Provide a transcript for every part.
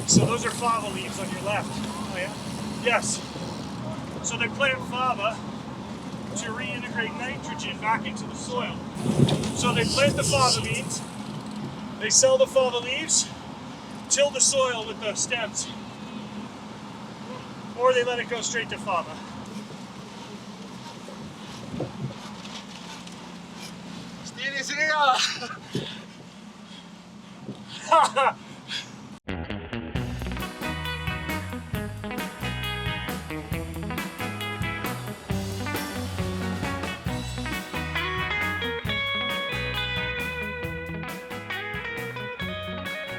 So those are fava leaves on your left. Oh yeah? Yes. So they plant fava to reintegrate nitrogen back into the soil. So they plant the fava beans, they sell the fava leaves, till the soil with the stems, or they let it go straight to fava.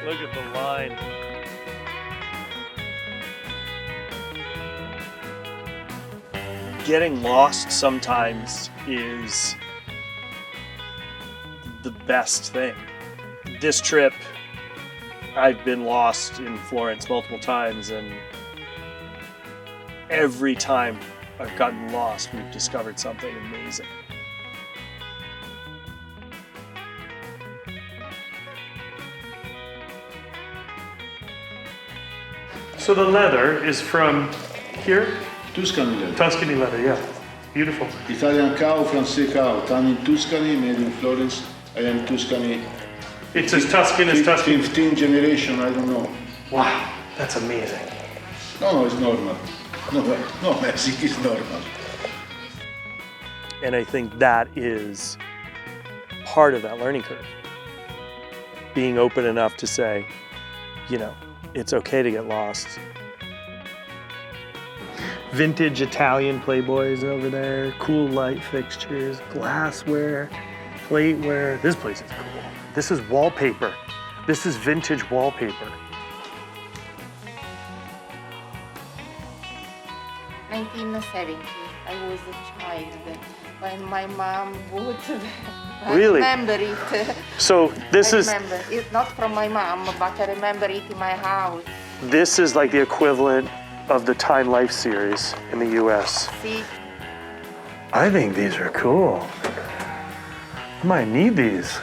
Look at the line. Getting lost sometimes is the best thing. This trip, I've been lost in Florence multiple times, and every time I've gotten lost, we've discovered something amazing. So the leather is from here? Tuscany leather. Tuscany leather, yeah. Beautiful. Italian cow, Francais cow, done in Tuscany, made in Florence. I am Tuscany. It's as Tuscan as Tuscan. 15th generation, I don't know. Wow, that's amazing. No, it's normal. No, Mexico is normal. And I think that is part of that learning curve. Being open enough to say, you know, it's okay to get lost. Vintage Italian Playboys over there, cool light fixtures, glassware, plateware. This place is cool. This is wallpaper. This is vintage wallpaper. 1970, I was a child when my mom bought that. I Really? remember it. So this is remember. It's not from my mom, but I remember it in my house. this is like the equivalent of the Time Life series in the US. See? I think these are cool. I might need these.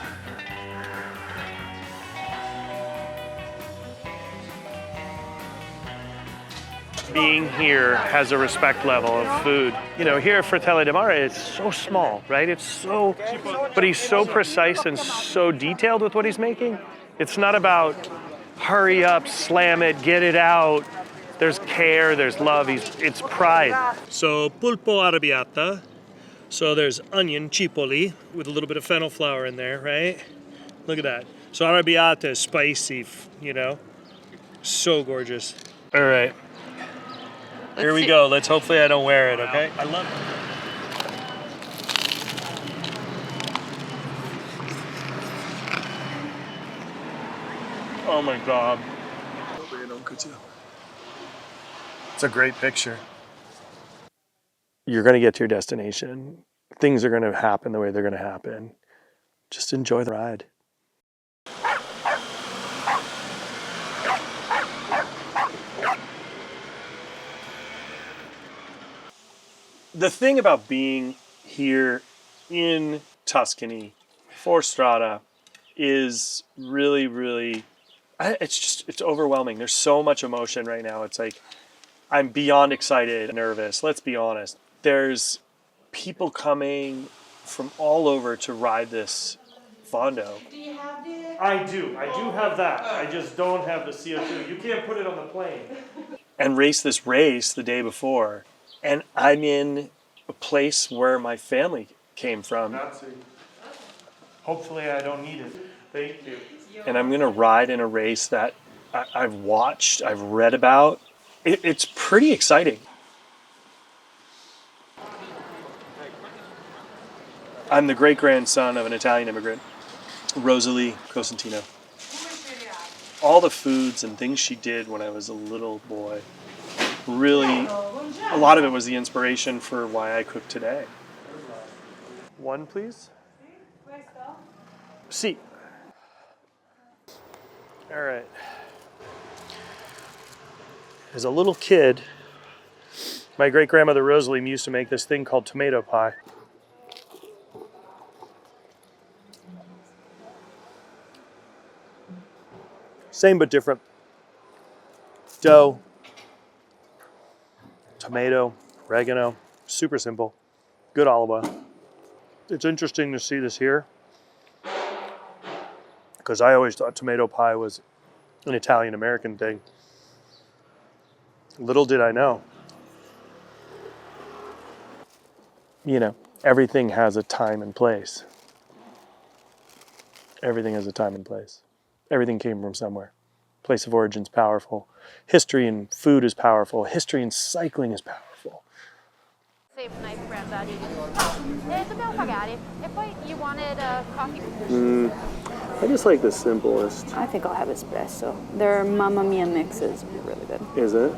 Being here has a respect level of food. You know, here at Fratelli di Mare, it's so small, right? It's so, but he's so precise and so detailed with what he's making. It's not about hurry up, slam it, get it out. There's care, there's love, it's pride. So pulpo arrabbiata. So there's onion, cipolle, with a little bit of fennel flour in there, right? Look at that. So arrabbiata is spicy, you know? So gorgeous. All right. Here we go. Let's hopefully I don't wear it, okay? I love it. Oh my God. It's a great picture. You're going to get to your destination. Things are going to happen the way they're going to happen. Just enjoy the ride. The thing about being here in Tuscany for Strada is really, it's overwhelming. There's so much emotion right now. It's like, I'm beyond excited, nervous. Let's be honest. There's people coming from all over to ride this Fondo. Do you have the... I do have that. I just don't have the CO2. You can't put it on the plane. And race this race the day before. And I'm in a place where my family came from. Hopefully I don't need it. Thank you. And I'm gonna ride in a race that I've watched, I've read about. It's pretty exciting. I'm the great-grandson of an Italian immigrant, Rosalie Cosentino. All the foods and things she did when I was a little boy, really, a lot of it was the inspiration for why I cook today. One, please. See. All right. As a little kid, my great-grandmother Rosalie used to make this thing called tomato pie. Same but different. dough, tomato, oregano, super simple, good olive oil. It's interesting to see this here because I always thought tomato pie was an Italian-American thing. Little did I know. You know, everything has a time and place. Everything has a time and place. Everything came from somewhere. Place of origin's powerful. History in food is powerful. History in cycling is powerful. Save knife brand value. Dobbiamo pagare. E poi you wanted a coffee. I just like the simplest. I think I'll have espresso. Their Mamma Mia mix is really good. Is it?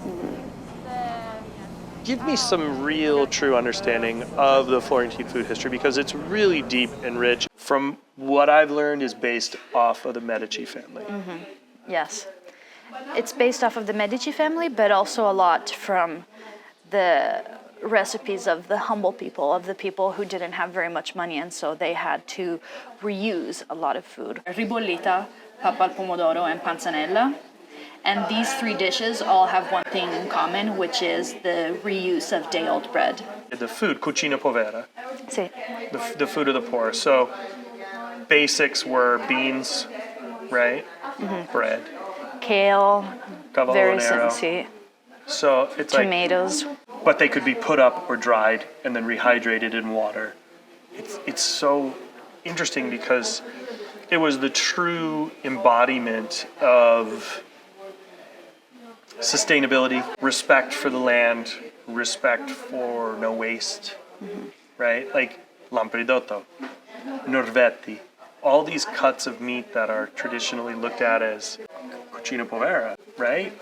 Give me some real true understanding of the Florentine food history because it's really deep and rich. From what I've learned is based off of the Medici family. Yes. It's based off of the Medici family, but also a lot from the recipes of the humble people, of the people who didn't have very much money, and so they had to reuse a lot of food. Ribollita, pappa al pomodoro, and panzanella. And these three dishes all have one thing in common, which is the reuse of day-old bread. The food, cucina povera, Sì. the food of the poor. So basics were beans, right? Bread, Kale, very cavolo sì. So it's like, Tomatoes. but they could be put up or dried and then rehydrated in water. It's so interesting because it was the true embodiment of sustainability, respect for the land, respect for no waste, right? Like lampredotto, norvetti, all these cuts of meat that are traditionally looked at as cucina povera, right?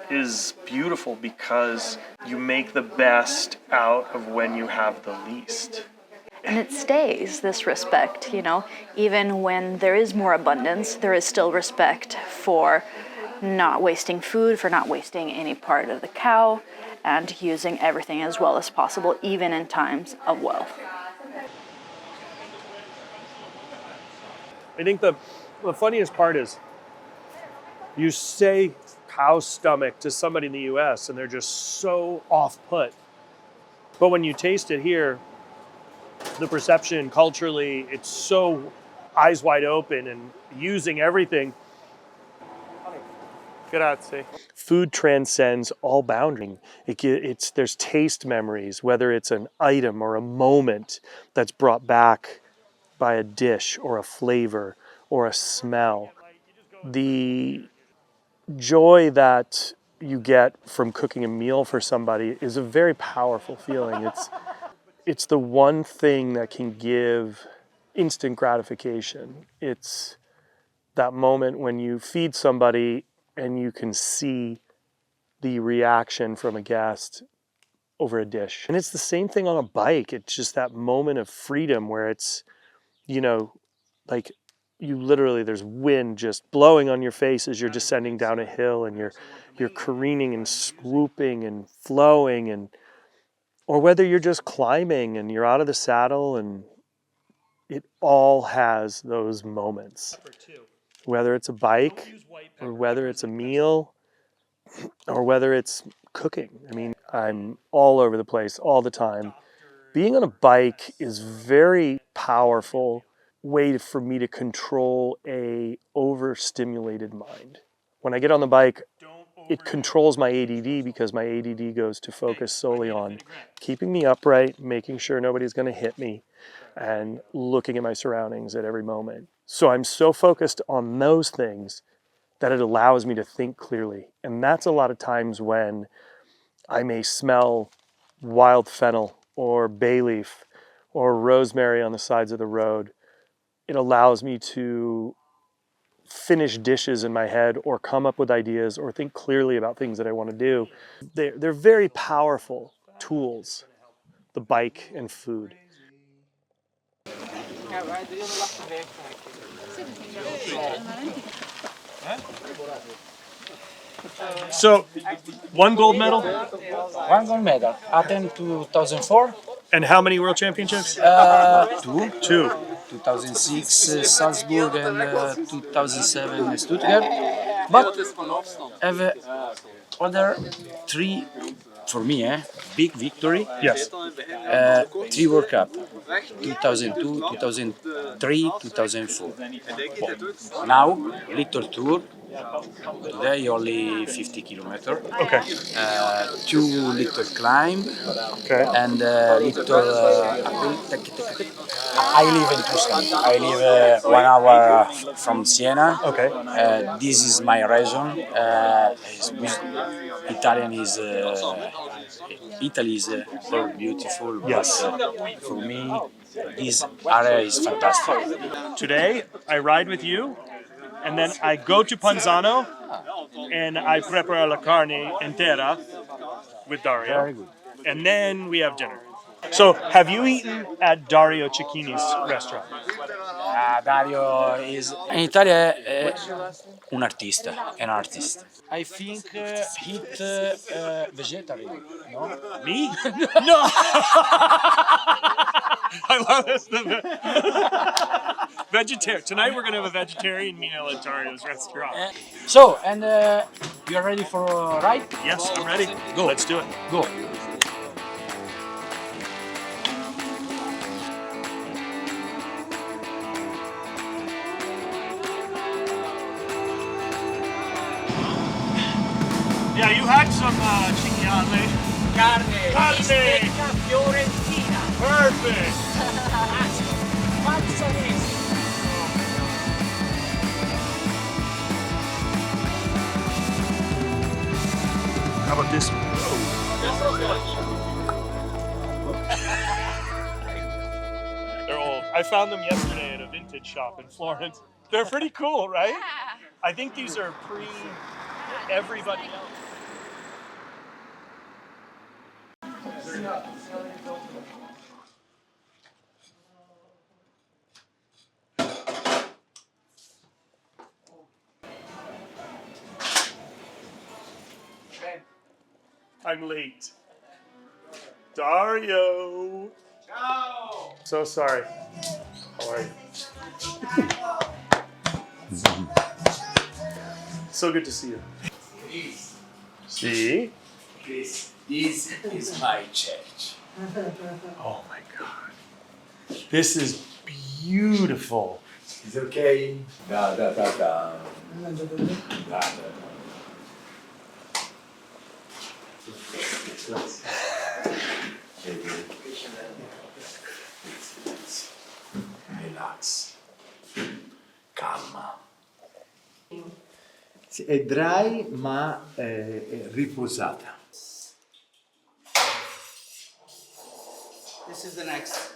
Is beautiful because you make the best out of when you have the least. And it stays, this respect, you know, even when there is more abundance, there is still respect for not wasting food, for not wasting any part of the cow, and using everything as well as possible, even in times of wealth. I think the funniest part is you say cow stomach to somebody in the US and they're just so off put. But when you taste it here, the perception culturally, it's so eyes wide open and using everything. Grazie. Food transcends all boundary. There's taste memories, whether it's an item or a moment that's brought back by a dish or a flavor or a smell. The joy that you get from cooking a meal for somebody is a very powerful feeling. It's the one thing that can give instant gratification. It's that moment when you feed somebody and you can see the reaction from a guest over a dish. And it's the same thing on a bike. It's just that moment of freedom where it's, you know, like you literally, there's wind just blowing on your face as you're descending down a hill and you're careening and swooping and flowing, and or whether you're just climbing and you're out of the saddle, and it all has those moments. Whether it's a bike or whether it's a meal or whether it's cooking. I mean, I'm all over the place all the time. Being on a bike is very powerful way for me to control a overstimulated mind. When I get on the bike, it controls my ADD because my ADD goes to focus solely on keeping me upright, making sure nobody's going to hit me, and looking at my surroundings at every moment. So I'm so focused on those things that it allows me to think clearly. And that's a lot of times when I may smell wild fennel or bay leaf or rosemary on the sides of the road. It allows me to finish dishes in my head or come up with ideas or think clearly about things that I want to do. They're very powerful tools, the bike and food. So, one gold medal? One gold medal. Athens 2004. And how many world championships? Two. 2. 2006 Salzburg and 2007 Stuttgart. But have other three, for me, big victory. Yes. 3 World Cup, 2002, 2003, 2004. Now, little tour. Today only 50 kilometers. Okay. 2 little climb Okay. and little. I live in Tuscany. I live 1 hour from Siena. Okay. This is my region. Italian is Italy is very beautiful. Yes. But, for me, this area is fantastic. Today, I ride with you, and then I go to Panzano, and I prepare la carne intera with Dario. Very good. And then we have dinner. So, have you eaten at Dario Cecchini's restaurant? Dario is in Italia un artista, an artist. I think he's vegetarian, no? Me? No! I love this. Vegetarian. Tonight we're going to have a vegetarian meal at Dario's restaurant. So, and you're ready for a ride? Yes, I'm ready. Go. Let's do it. Go. Yeah, you had some cinghiale. Carne. Bistecca fiorentina. Perfect. How about this? They're old. I found them yesterday at a vintage shop in Florence. They're pretty cool, right? Yeah. I think these are pre everybody else. I'm late. Dario. Ciao. So sorry. How are you? So good to see you. Chris, See? Chris, this is my church. Oh my God. This is beautiful. Is it okay? Da da da da. Da da da. Relax. Calma. Sì, è dry ma è riposata. This is the next.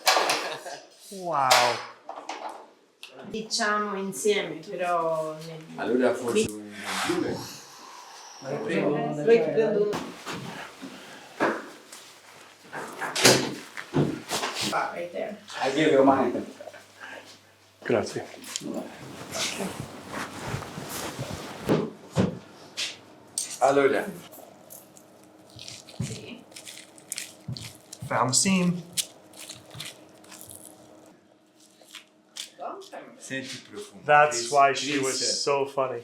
Wow. Diciamo insieme, però Allora forse un due. Lui prendo right there. I give you mine. Grazie. Allora, Sì. Found the seam. senti il profumo. That's Chris, why she Chris, was so funny.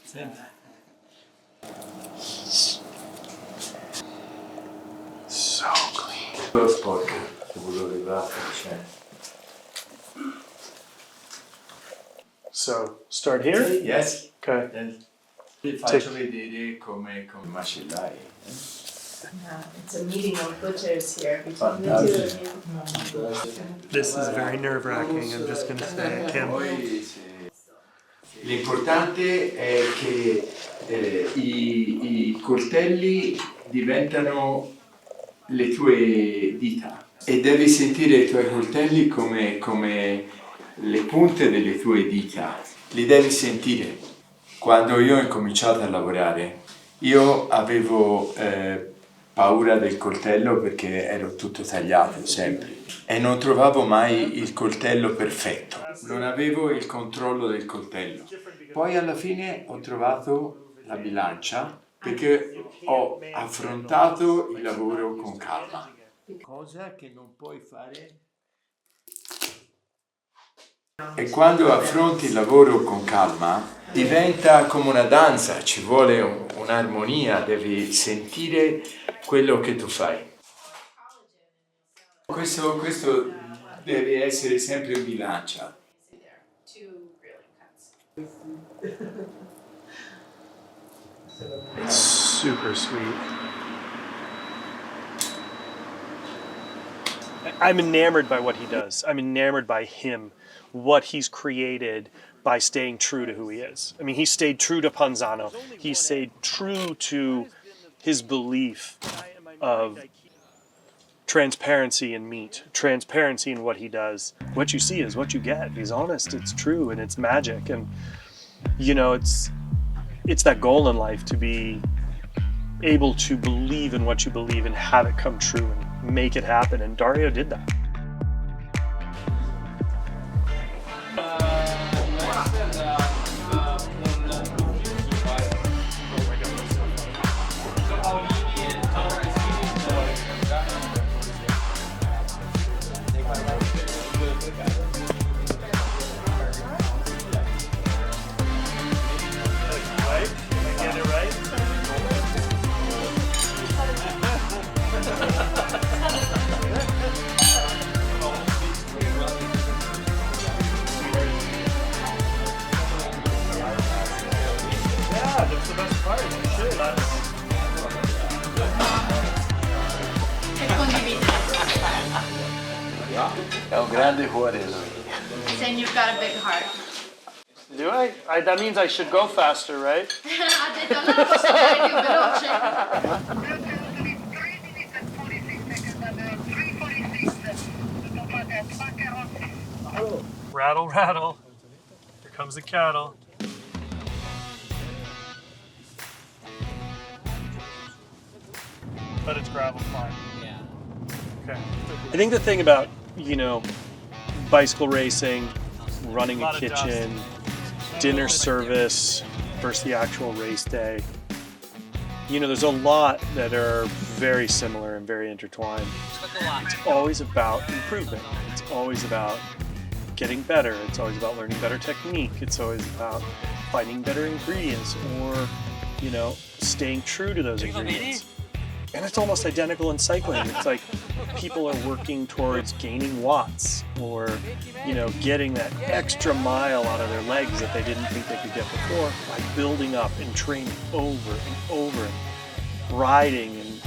Senti. So clean. Lo sporco, se quello che va, c'è. So, start here? Yes. Okay. Yes. Vi faccio vedere come macellai. It's a meeting of butchers here between the two of you. This is very nerve-wracking, I'm just gonna say, Kim. L'importante è che i coltelli diventano le tue dita e devi sentire i tuoi coltelli come le punte delle tue dita. Li devi sentire. Quando io ho incominciato a lavorare, io avevo paura del coltello perché ero tutto tagliato sempre e non trovavo mai il coltello perfetto, non avevo il controllo del coltello. Poi alla fine ho trovato la bilancia perché ho affrontato il lavoro con calma. Cosa che non puoi fare E quando affronti il lavoro con calma, diventa come una danza, ci vuole un'armonia, devi sentire quello che tu fai. Questo deve essere sempre in bilancia. It's super sweet. I'm enamored by what he does. I'm enamored by him, what he's created by staying true to who he is. I mean, he stayed true to Panzano. He stayed true to his belief of transparency in meat, transparency in what he does. What you see is what you get. He's honest, it's true, and it's magic. And, you know, it's that goal in life, to be able to believe in what you believe and have it come true and make it happen. And Dario did that. È un grande cuore lui. Saying you've got a big heart. Do I? That means I should go faster, right? Ha detto allora posso andare più veloce. Rattle, rattle. Here comes the cattle. But it's gravel fine. Yeah. Okay. I think the thing about, you know, bicycle racing, running a kitchen, dinner service versus the actual race day, you know, there's a lot that are very similar and very intertwined. It's always about improvement. It's always about getting better. It's always about learning better technique. It's always about finding better ingredients, or, you know, staying true to those ingredients. And it's almost identical in cycling. It's like people are working towards gaining watts, or, you know, getting that extra mile out of their legs that they didn't think they could get before, by building up and training over and over and riding. And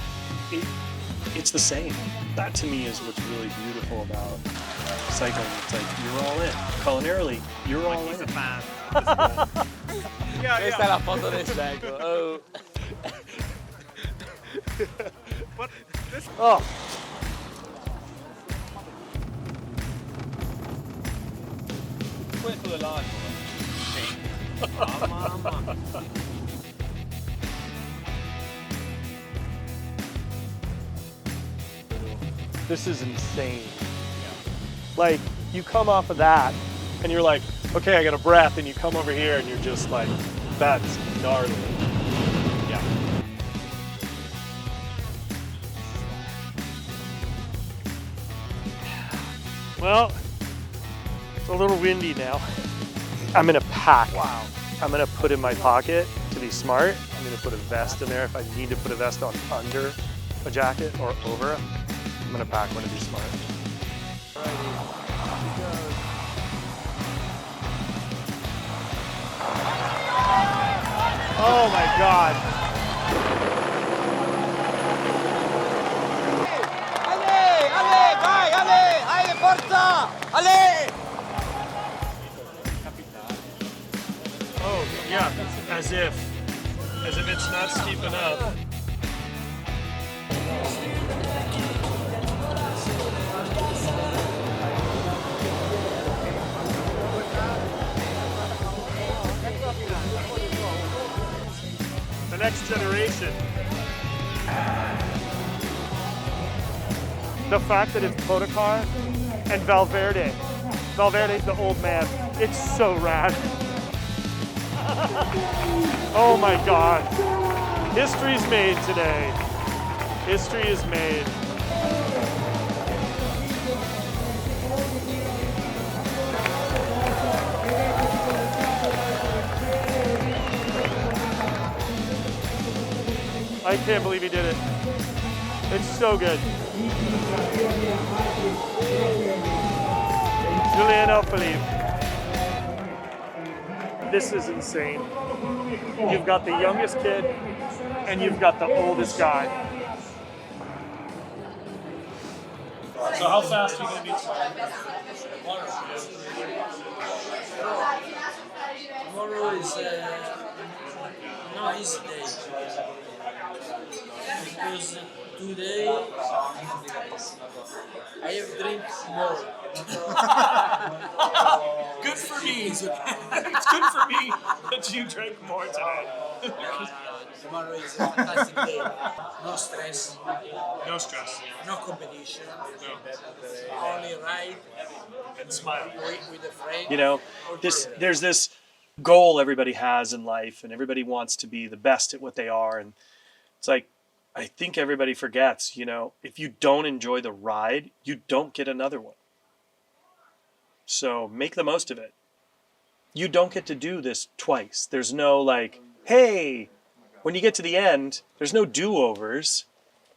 it's the same. That to me is what's really beautiful about cycling. It's like you're all in. Culinarily, you're all in. Questa è la foto del secolo. Oh. Oh. Questo è l'altro. Mamma. This is insane. Like, you come off of that and you're like, okay, I got a breath, and you come over here and you're just like, that's gnarly. Yeah. Well, it's a little windy now. I'm gonna pack. Wow. I'm gonna put in my pocket to be smart. I'm gonna put a vest in there if I need to put a vest on under a jacket or over. I'm gonna pack one to be smart. Oh my God. Ale, forza! Ale! Oh yeah, as if it's not steep enough. The next generation. The fact that it's Pogacar and Valverde. Valverde's the old man. It's so rad. Oh my God. History's made today. History is made. I can't believe he did it. It's so good. Giuliano Philippe. This is insane. You've got the youngest kid and you've got the oldest guy. So how fast are you going to be Tomorrow is no easy day because today I have drink more. Good for me. It's good for me that you drank more today. Tomorrow is a fantastic day. No stress, No stress. no competition, No. only ride And smile. with a friend. You know, there's this goal everybody has in life, and everybody wants to be the best at what they are. And it's like, I think everybody forgets, you know, if you don't enjoy the ride, you don't get another one. So make the most of it. You don't get to do this twice. There's no like, hey, when you get to the end, there's no do-overs.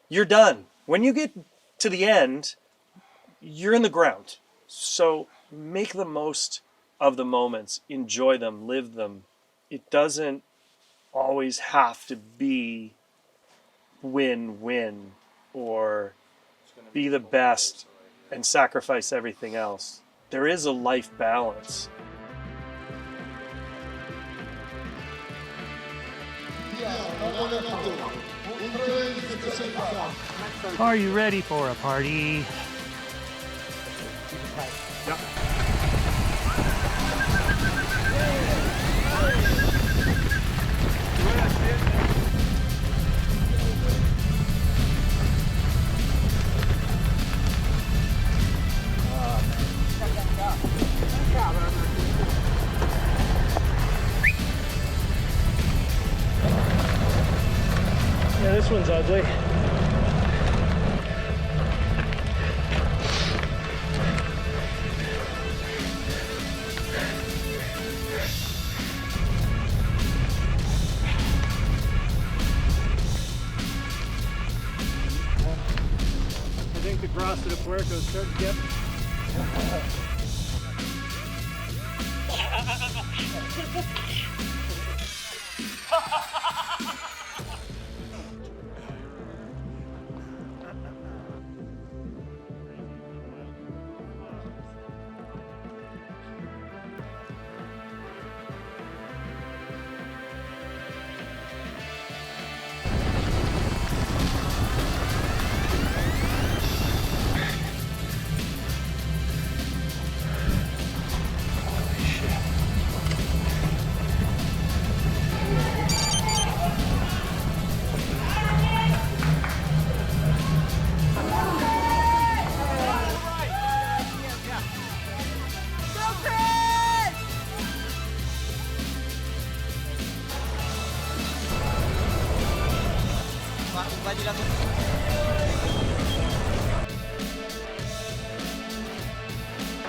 You're done. When you get to the end, you're in the ground. So make the most of the moments. Enjoy them. Live them. It doesn't always have to be win-win or be the best and sacrifice everything else. There is a life balance. Are you ready for a party? Yep. Yeah, this one's ugly. I think the Grasa de Puerco is starting to get me.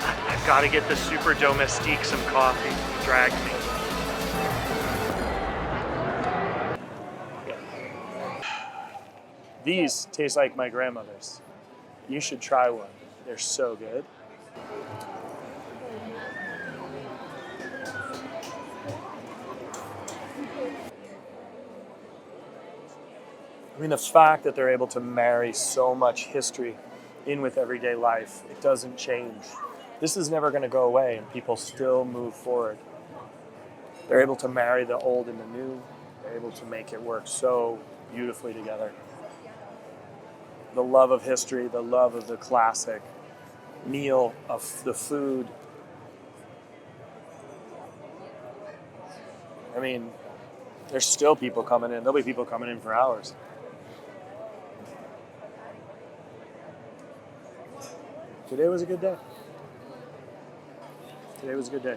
I've got to get the Super Domestique some coffee. He dragged me. These taste like my grandmother's. You should try one. They're so good. I mean, the fact that they're able to marry so much history in with everyday life, it doesn't change. This is never going to go away, and people still move forward. They're able to marry the old and the new. They're able to make it work so beautifully together. The love of history, the love of the classic meal, of the food. I mean, there's still people coming in. There'll be people coming in for hours. Today was a good day. Today was a good day.